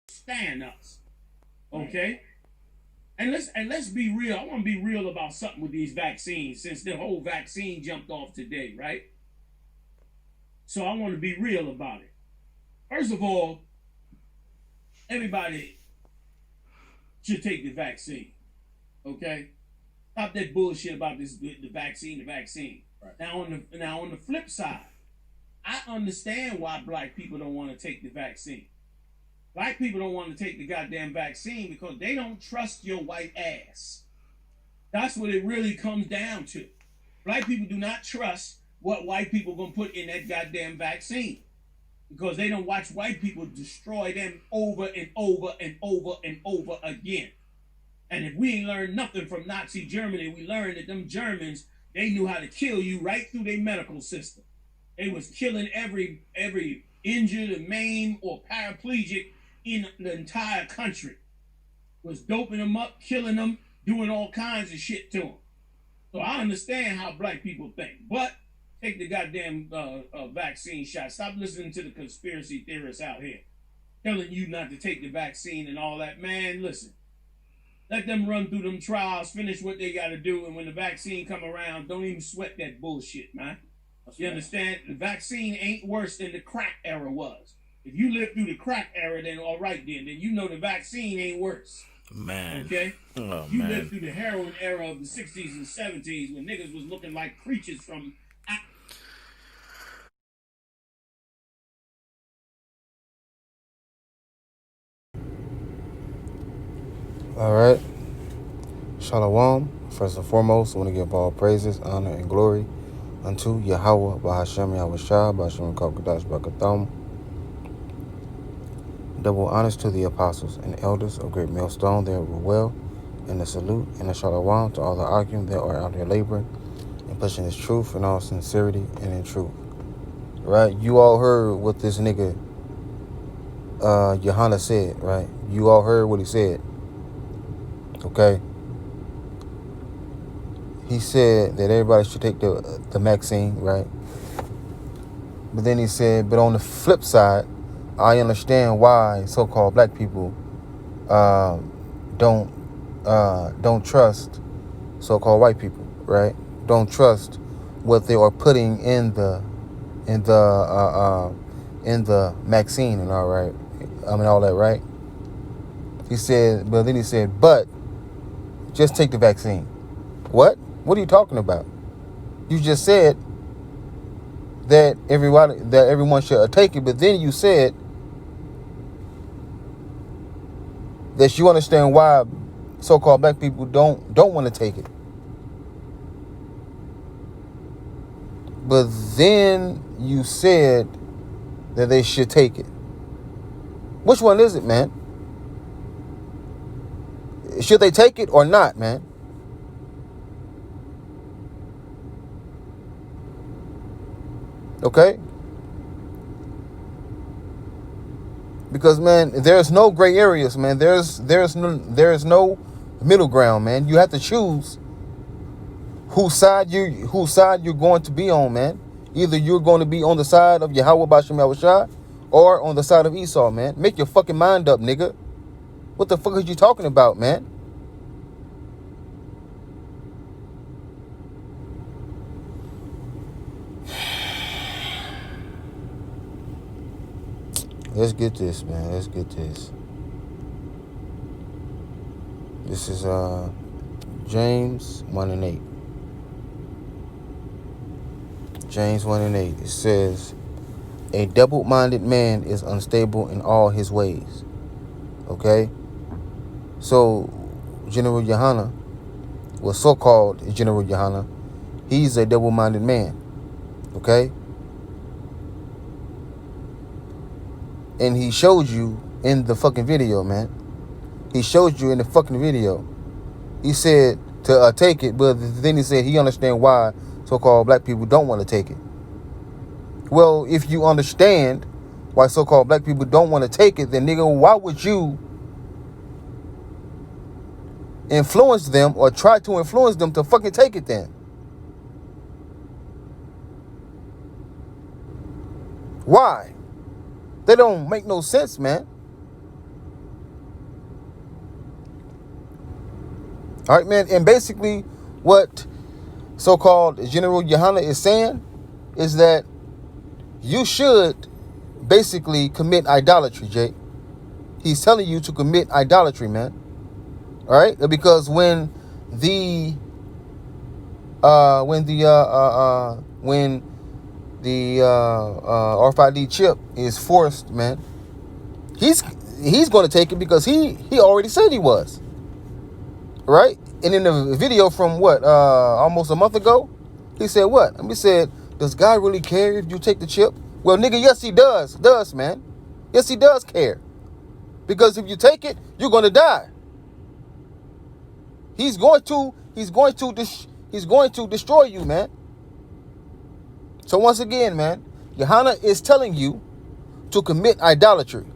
stand us. Okay? And let's be real. I want to be real about something with these vaccines since the whole vaccine jumped off today, right? So I want to be real about it. First of all, everybody should take the vaccine. Okay? Stop that bullshit about the vaccine, the vaccine. Right. Now on the flip side, I understand why black people don't want to take the vaccine. Black people don't want to take the goddamn vaccine because they don't trust your white ass. That's what it really comes down to. Black people do not trust what white people are going to put in that goddamn vaccine because they don't watch white people destroy them over and over and over and over again. And if we ain't learned nothing from Nazi Germany, we learned that them Germans, they knew how to kill you right through their medical system. They was killing every injured or maimed or paraplegic in the entire country. Was doping them up, killing them, doing all kinds of shit to them. So I understand how black people think. But take the goddamn vaccine shot. Stop listening to the conspiracy theorists out here telling you not to take the vaccine and all that. Man, listen. Let them run through them trials, finish what they got to do, and when the vaccine come around, don't even sweat that bullshit, man. You understand? The vaccine ain't worse than the crack era was. If you lived through the crack era, then all right then you know the vaccine ain't worse. Man. Okay? Oh, you man. lived through the heroin era of the 60s and 70s when niggas was looking like creatures from... All right. Shalom. First and foremost, I want to give all praises, honor, and glory unto Yahweh, Bahashem Yahushua, Bahashem Kakadash Bakatham. Double honors to the apostles and elders of Great Millstone that were well, and a salute and a shalom to all the Akim that are out here laboring and pushing this truth in all sincerity and in truth. Right? You all heard what this nigga Johanna said, right? You all heard what he said. Okay? He said that everybody should take the vaccine, right? But then he said, but on the flip side, I understand why so-called black people don't trust so-called white people, right? Don't trust what they are putting in the vaccine and all right. I mean all that, right? He said, but then he said, but just take the vaccine. What? What are you talking about? You just said that everyone should take it, but then you said that you understand why so-called black people don't want to take it. But then you said that they should take it. Which one is it, man? Should they take it or not, man? Okay? Because, man, there's no gray areas, man. There's no middle ground, man. You have to choose whose side you're going to be on, man. Either you're going to be on the side of Yahweh Bashem Yahushua or on the side of Esau, man. Make your fucking mind up, nigga. What the fuck are you talking about, man? Let's get this, man. Let's get this. This is James 1:8. James 1:8. It says, a double-minded man is unstable in all his ways. Okay? So, General Yohana, well, so-called General Yohana, he's a double-minded man. Okay? And he showed you in the fucking video, man. He showed you in the fucking video. He said to take it, but then he said he understand why so-called black people don't want to take it. Well, if you understand why so-called black people don't want to take it, then nigga, why would you influence them or try to influence them to fucking take it then? Why? They don't make no sense, man. All right, man. And basically, what so-called General Yohana is saying is that you should basically commit idolatry, Jake. He's telling you to commit idolatry, man. All right, because when the RFID chip is forced, man, he's going to take it because he already said he was, right? And in the video from what almost a month ago, he said what? He said, "Does God really care if you take the chip?" Well, nigga, yes he does, man. Yes, he does care, because if you take it, you're going to die. He's going to destroy you, man. So once again, man, Yohana is telling you to commit idolatry.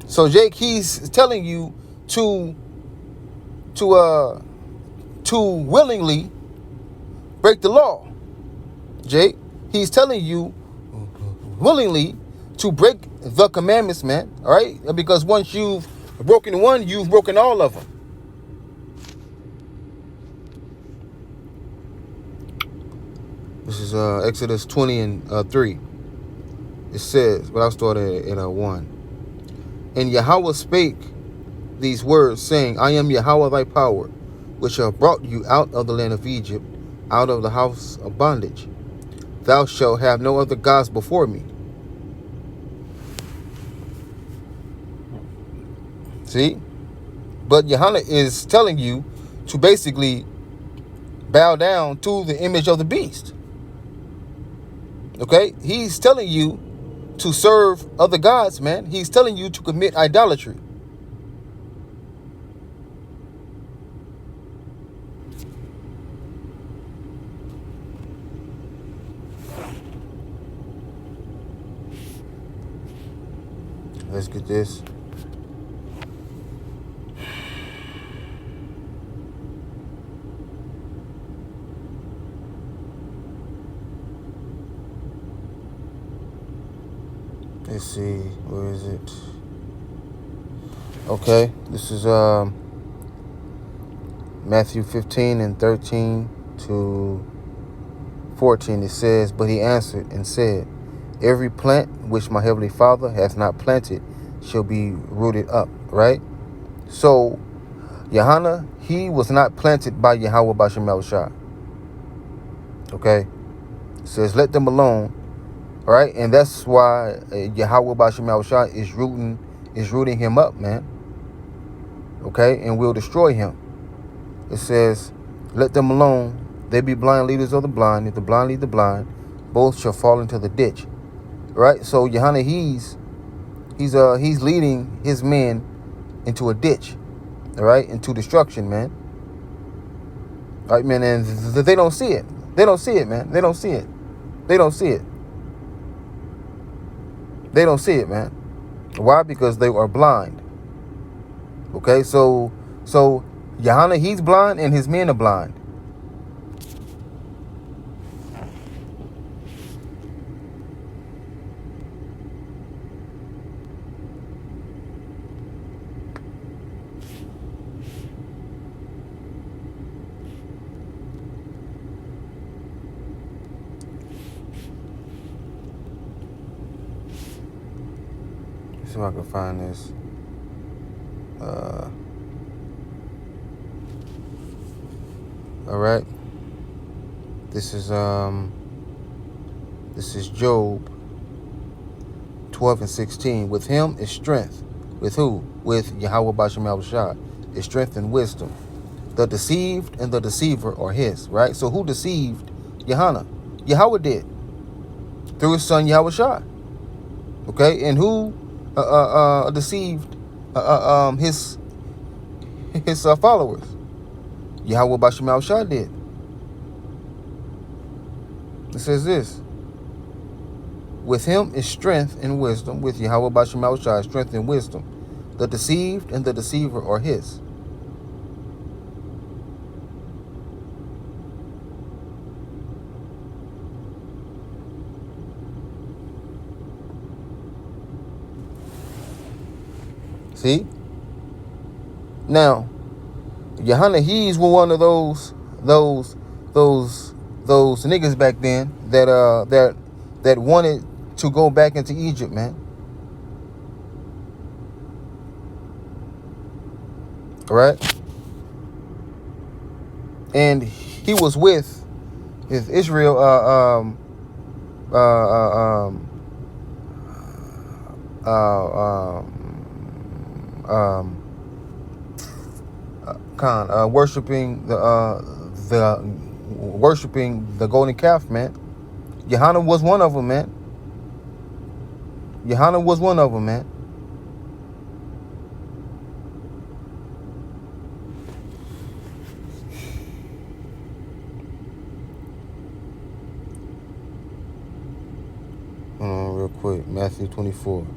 So Jake, he's telling you to willingly break the law. Jake, he's telling you willingly to break the commandments, man. All right, because once you've broken one, you've broken all of them. This is Exodus 20 and 3. It says, but I'll start at 1. And Yahweh spake these words, saying, I am Yahweh thy power, which have brought you out of the land of Egypt, out of the house of bondage. Thou shalt have no other gods before me. See? But Yohana is telling you to basically bow down to the image of the beast. Okay? He's telling you to serve other gods, man. He's telling you to commit idolatry. Let's get this. Let's see, where is it? Okay, this is Matthew 15 and 13 to 14. It says, but he answered and said, every plant which my heavenly Father hath not planted shall be rooted up, right? So, Yohana, he was not planted by Yahweh Bashem Yahushua. Okay? It says, let them alone. All right? And that's why Yahweh Bashem Yahushua is rooting him up, man. Okay? And will destroy him. It says, let them alone. They be blind leaders of the blind. If the blind lead the blind, both shall fall into the ditch. Right? So Yohana, he's leading his men into a ditch. All right? Into destruction, man. All right, man. And they don't see it. They don't see it, man. They don't see it. They don't see it. They don't see it, man. Why? Because they are blind. Okay? So Yohana, he's blind and his men are blind. Let's see if I can find this. All right. This is Job 12 and 16. With him is strength. With who? With Yahweh Bashem Yahushua. Is strength and wisdom. The deceived and the deceiver are his. Right. So who deceived Yohana? Yahweh did, through his son Yahushua. Okay. And who deceived his followers? Yahweh Bashem Yahushua did. It says this. With him is strength and wisdom. With Yahweh Bashem Yahushua is strength and wisdom. The deceived and the deceiver are his. See? Now, Yohanan, he's one of those niggas back then that wanted to go back into Egypt, man. All right? And he was with Israel worshiping the golden calf, man. Yohanan was one of them, man. Yohanan was one of them, man. Real quick, Matthew 24.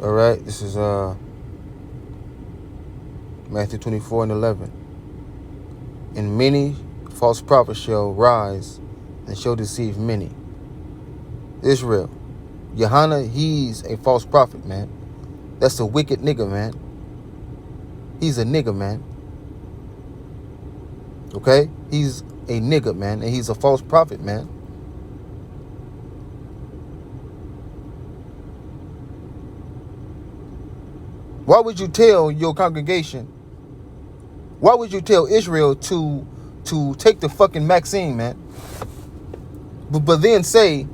All right, this is Matthew 24 and 11. And many false prophets shall rise and shall deceive many. Israel, Yohanan, he's a false prophet, man. That's a wicked nigga, man. He's a nigga, man. Okay? He's a nigga, man, and he's a false prophet, man. Why would you tell your congregation? Why would you tell Israel to take the fucking vaccine, man? But then say,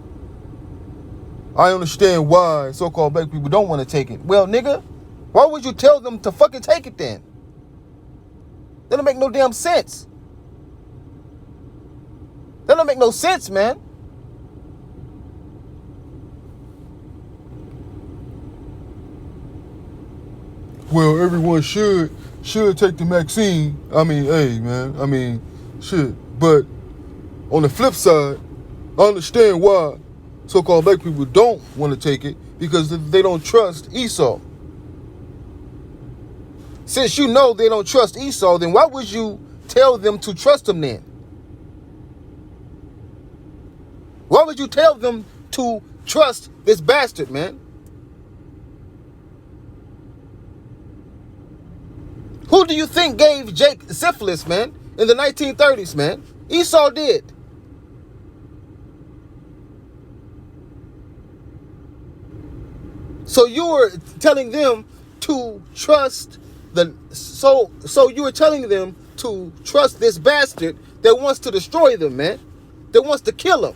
I understand why so-called black people don't want to take it. Well, nigga, why would you tell them to fucking take it then? That don't make no damn sense. That don't make no sense, man. Well, everyone should take the vaccine. I mean, hey, man. I mean, shit. But on the flip side, I understand why so-called black people don't want to take it, because they don't trust Esau. Since you know they don't trust Esau, then why would you tell them to trust him then? Why would you tell them to trust this bastard, man? Who do you think gave Jake syphilis, man, in the 1930s, man? Esau did. So you were telling them to trust so you were telling them to trust this bastard that wants to destroy them, man, that wants to kill them.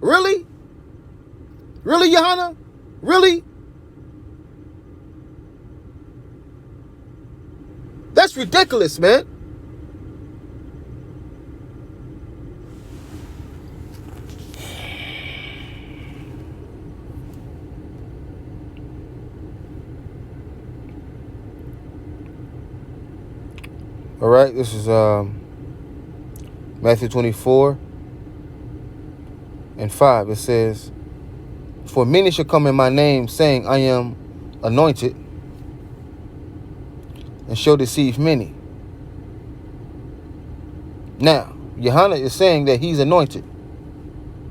Really? Really, Yohanan? Really? That's ridiculous, man. All right, this is Matthew 24 and 5. It says, for many shall come in my name, saying, I am anointed, and shall deceive many. Now, Yohanan is saying that he's anointed.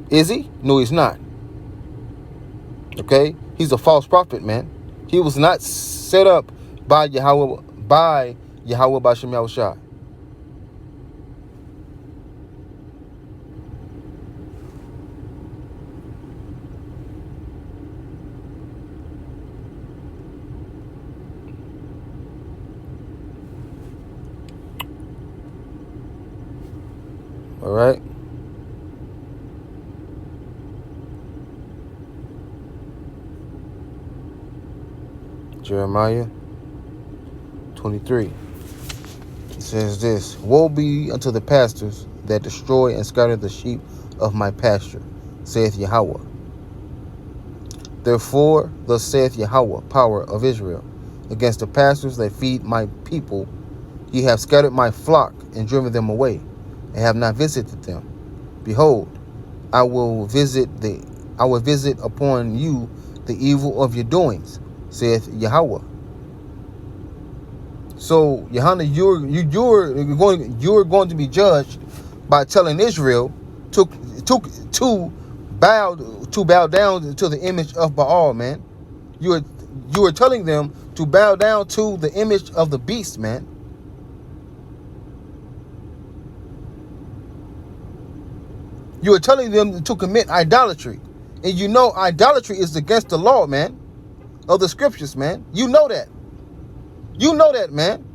Is he? No, he's not. Okay? He's a false prophet, man. He was not set up by Yahweh B'Shem Yahushua. All right. Jeremiah 23. It says this, woe be unto the pastors that destroy and scatter the sheep of my pasture, saith Yahweh. Therefore, thus saith Yahweh, power of Israel, against the pastors that feed my people, ye have scattered my flock and driven them away, and have not visited them. Behold, I will visit upon you the evil of your doings, saith Yahweh. So, Yohanan, you're going to be judged by telling Israel to bow down to the image of Baal, man. You are telling them to bow down to the image of the beast, man. You are telling them to commit idolatry. And you know idolatry is against the law, man, of the scriptures, man. You know that. You know that, man.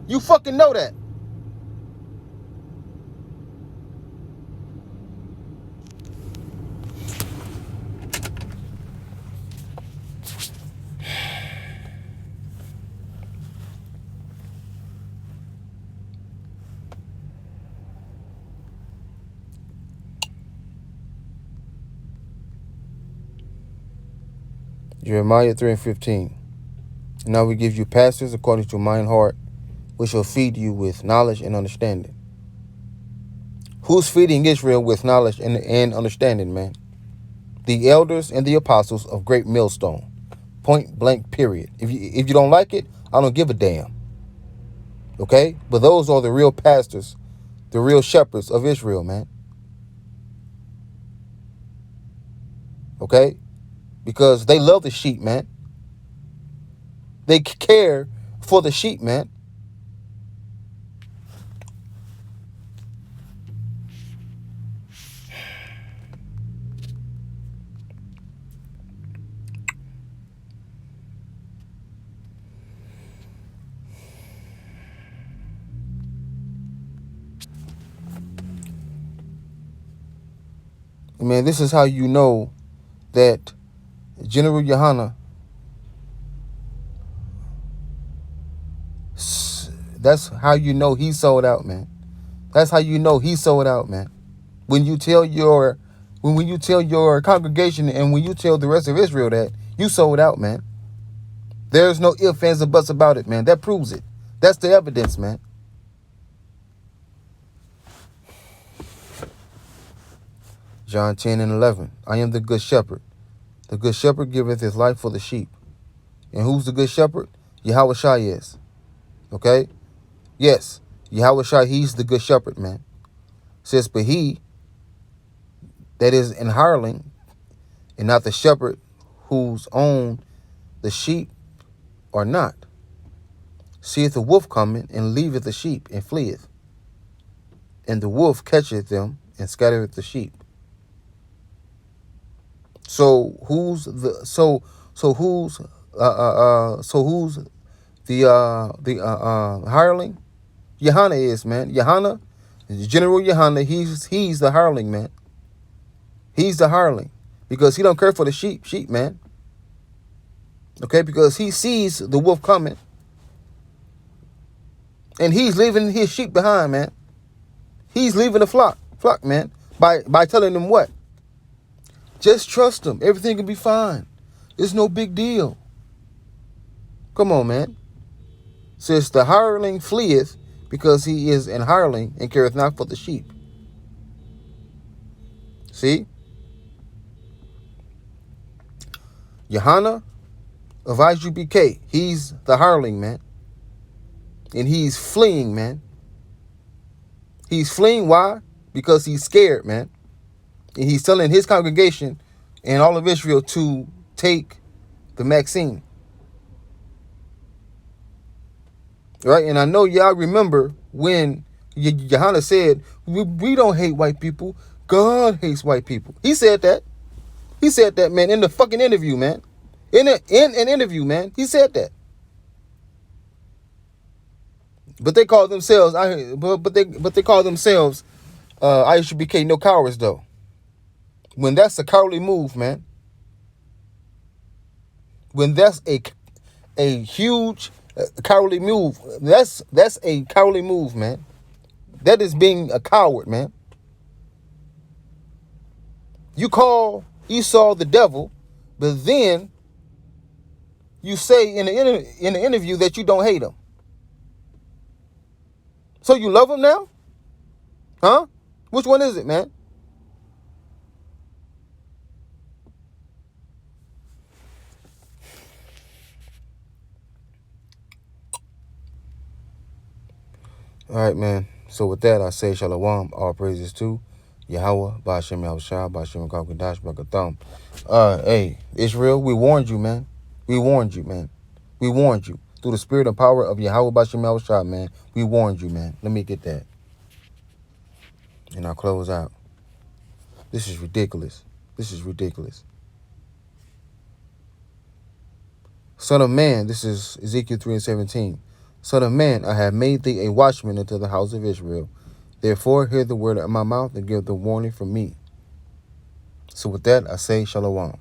You fucking know that. Jeremiah 3:15. Now we give you pastors according to mine heart, which shall feed you with knowledge and understanding. Who's feeding Israel with knowledge and understanding, man? The elders and the apostles of Great Millstone. Point blank, period. If you don't like it, I don't give a damn. Okay? But those are the real pastors, the real shepherds of Israel, man. Okay? Because they love the sheep, man. They care for the sheep, man. Man, this is how you know that General Yohana, that's how you know he sold out, man. That's how you know he sold out, man. When you tell your congregation and when you tell the rest of Israel that you sold out, man. There's no ifs, ands, or buts about it, man. That proves it. That's the evidence, man. John 10:11. I am the good shepherd. The good shepherd giveth his life for the sheep. And who's the good shepherd? Yahweh Shai is. Okay? Yes. Yahweh Shai, he's the good shepherd, man. Says, but he that is an hireling, and not the shepherd whose own the sheep are not, seeth the wolf coming, and leaveth the sheep, and fleeth. And the wolf catcheth them, and scattereth the sheep. So who's the hireling? Yohana is, man. Yohana, General Yohana, he's the hireling, man. He's the hireling because he don't care for the sheep, man. Okay, because he sees the wolf coming and he's leaving his sheep behind, man. He's leaving the flock, man, by telling them what? Just trust him. Everything will be fine. It's no big deal. Come on, man. Says the hireling fleeth because he is an hireling and careth not for the sheep. See? Yohana of IGBK, he's the hireling, man. And he's fleeing, man. He's fleeing, why? Because he's scared, man. And he's telling his congregation and all of Israel to take the vaccine. Right? And I know y'all remember when Yohana said, we don't hate white people. God hates white people. He said that. He said that, man, in the fucking interview, man. In an interview, man. He said that. But they call themselves, but they call themselves ISUBK no cowards, though. When that's a cowardly move, man. When that's a huge cowardly move, that's a cowardly move, man. That is being a coward, man. You call Esau the devil, but then you say in the interview that you don't hate him. So you love him now? Huh? Which one is it, man? All right, man. So with that, I say shalom, all praises to Yahweh, Ba'ashem Yahushua, Ba'ashem Kakadash, Bakatham. Hey, Israel, we warned you, man. We warned you, man. We warned you. Through the spirit and power of Yahweh, Ba'ashem Yahushua, man. We warned you, man. Let me get that. And I'll close out. This is ridiculous. This is ridiculous. Son of man, this is Ezekiel 3:17. Son of man, I have made thee a watchman unto the house of Israel. Therefore, hear the word of my mouth and give the warning from me. So with that, I say shalom.